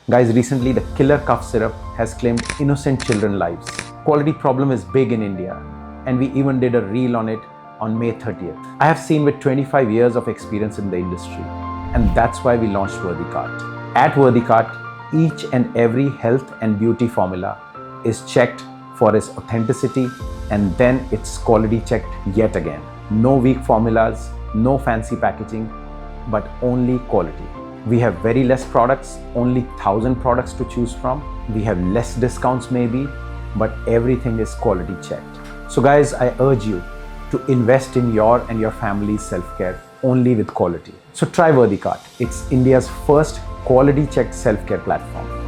Guys, recently the killer cough syrup has claimed innocent children's lives. Quality problem is big in India, and we even did a reel on it on May 30th. I have seen with 25 years of experience in the industry, and that's why we launched WorthyCart. At WorthyCart, each and every health and beauty formula is checked for its authenticity, and then it's quality checked yet again. No weak formulas, no fancy packaging, but only quality. We have very less products, only 1,000 products to choose from. We have less discounts maybe, but everything is quality checked. So guys, I urge you to invest in your and your family's self-care only with quality. So try WorthyCart. It's India's first quality checked self-care platform.